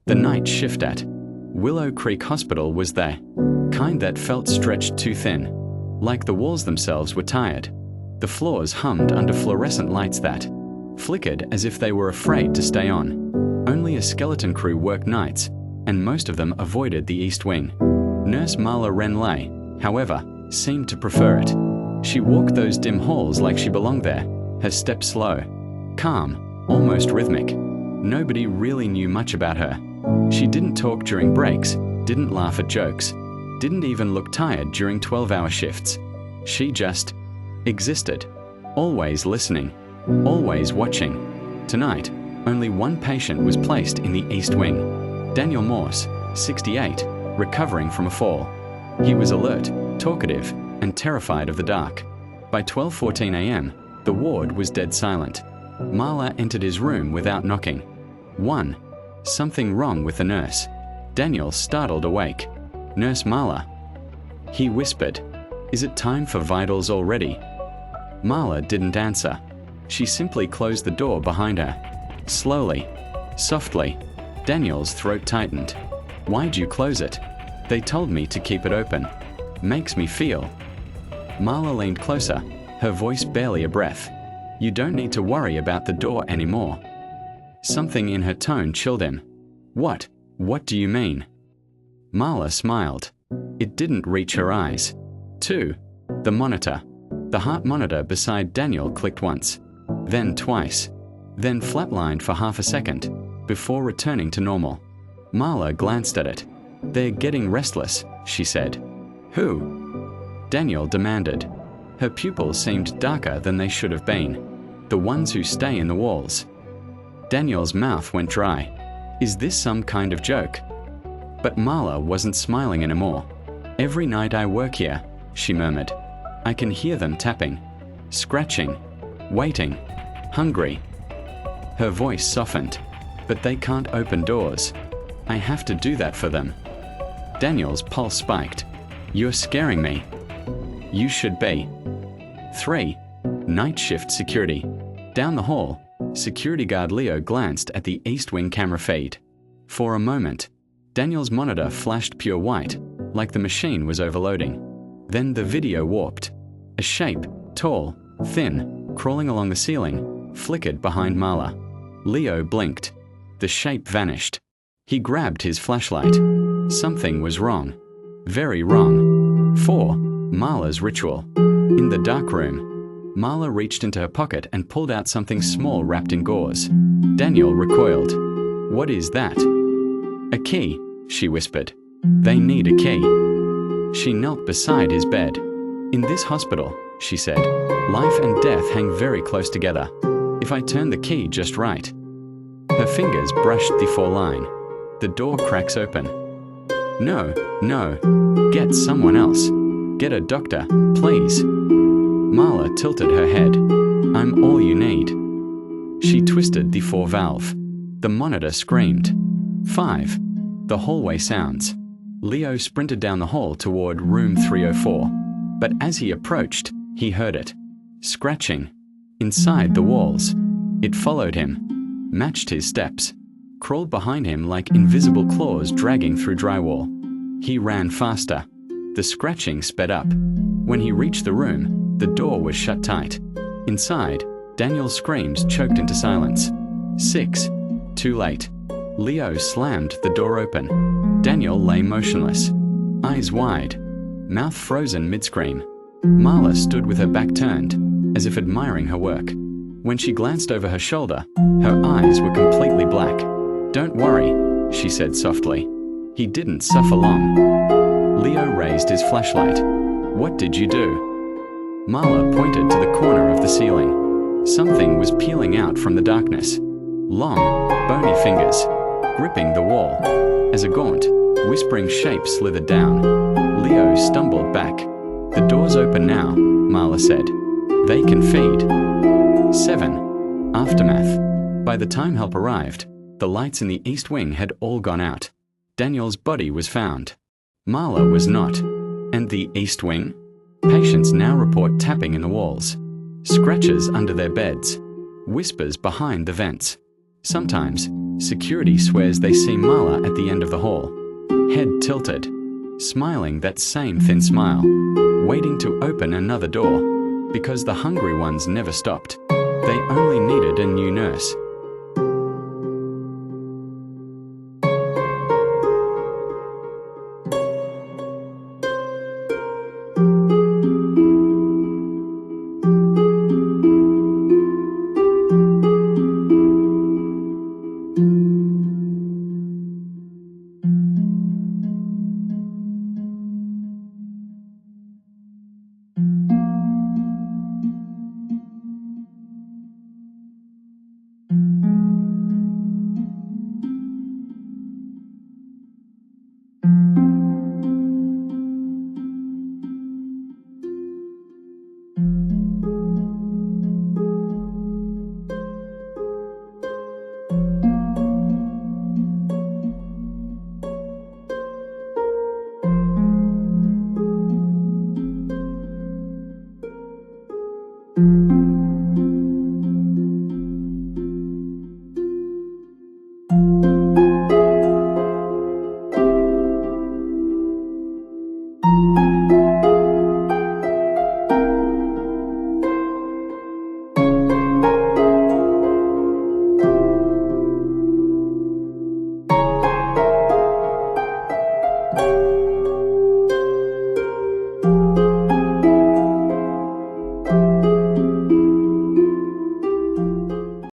The night shift at Willow Creek Hospital was the kind that felt stretched too thin, like the walls themselves were tired. The floors hummed under fluorescent lights that flickered as if they were afraid to stay on. Only a skeleton crew worked nights, and most of them avoided the East Wing. Nurse Marla Renlay, however, seemed to prefer it. She walked those dim halls like she belonged there, her step slow, calm, almost rhythmic. Nobody really knew much about her. She didn't talk during breaks, didn't laugh at jokes, didn't even look tired during 12-hour shifts. She just existed, always listening, always watching. Tonight, only one patient was placed in the East Wing. Daniel Morse, 68, recovering from a fall. He was alert, talkative, and terrified of the dark. By 12:14 a.m., the ward was dead silent. Marla entered his room without knocking. Something wrong with the nurse. Daniel startled awake. Nurse Marla. He whispered, "Is it time for vitals already?" Marla didn't answer. She simply closed the door behind her. Slowly, softly, Daniel's throat tightened. "Why'd you close it?" "They told me to keep it open. Makes me feel." Marla leaned closer, her voice barely a breath. "You don't need to worry about the door anymore." Something in her tone chilled him. What do you mean?" Marla smiled. It didn't reach her eyes. 2. The monitor. The heart monitor beside Daniel clicked once, then twice, then flatlined for half a second, before returning to normal. Marla glanced at it. "They're getting restless," she said. "Who?" Daniel demanded. Her pupils seemed darker than they should have been. "The ones who stay in the walls." Daniel's mouth went dry. Is this some kind of joke? But Marla wasn't smiling anymore. "Every night I work here," she murmured, "I can hear them tapping, scratching, waiting, hungry." Her voice softened. "But they can't open doors. I have to do that for them." Daniel's pulse spiked. "You're scaring me." "You should be." 3. Night shift security. Down the hall, security guard Leo glanced at the East Wing camera feed. For a moment, Daniel's monitor flashed pure white, like the machine was overloading. Then the video warped. A shape, tall, thin, crawling along the ceiling, flickered behind Marla. Leo blinked. The shape vanished. He grabbed his flashlight. Something was wrong. Very wrong. 4. Marla's ritual. In the dark room, Marla reached into her pocket and pulled out something small wrapped in gauze. Daniel recoiled. "What is that?" "A key," she whispered. "They need a key." She knelt beside his bed. "In this hospital," she said, "life and death hang very close together. If I turn the key just right." Her fingers brushed the 4-line. The door cracks open. No, get someone else. Get a doctor, please." Marla tilted her head. "I'm all you need." She twisted the 4-valve. The monitor screamed. 5. The hallway sounds. Leo sprinted down the hall toward room 304. But as he approached, he heard it. Scratching. Inside the walls. It followed him. Matched his steps. Crawled behind him like invisible claws dragging through drywall. He ran faster. The scratching sped up. When he reached the room, the door was shut tight. Inside, Daniel's screams choked into silence. 6. Too late. Leo slammed the door open. Daniel lay motionless, eyes wide, mouth frozen mid-scream. Marla stood with her back turned, as if admiring her work. When she glanced over her shoulder, her eyes were completely black. "Don't worry," she said softly. "He didn't suffer long." Leo raised his flashlight. "What did you do?" Marla pointed to the corner of the ceiling. Something was peeling out from the darkness. Long, bony fingers, gripping the wall. As a gaunt, whispering shape slithered down. Leo stumbled back. "The door's open now," Marla said. "They can feed." 7. Aftermath. By the time help arrived, the lights in the East Wing had all gone out. Daniel's body was found. Marla was not. And the East Wing? Patients now report tapping in the walls, scratches under their beds, whispers behind the vents. Sometimes, Security swears they see Marla at the end of the hall, head tilted, smiling that same thin smile, waiting to open another door, because the hungry ones never stopped. They only needed a new nurse.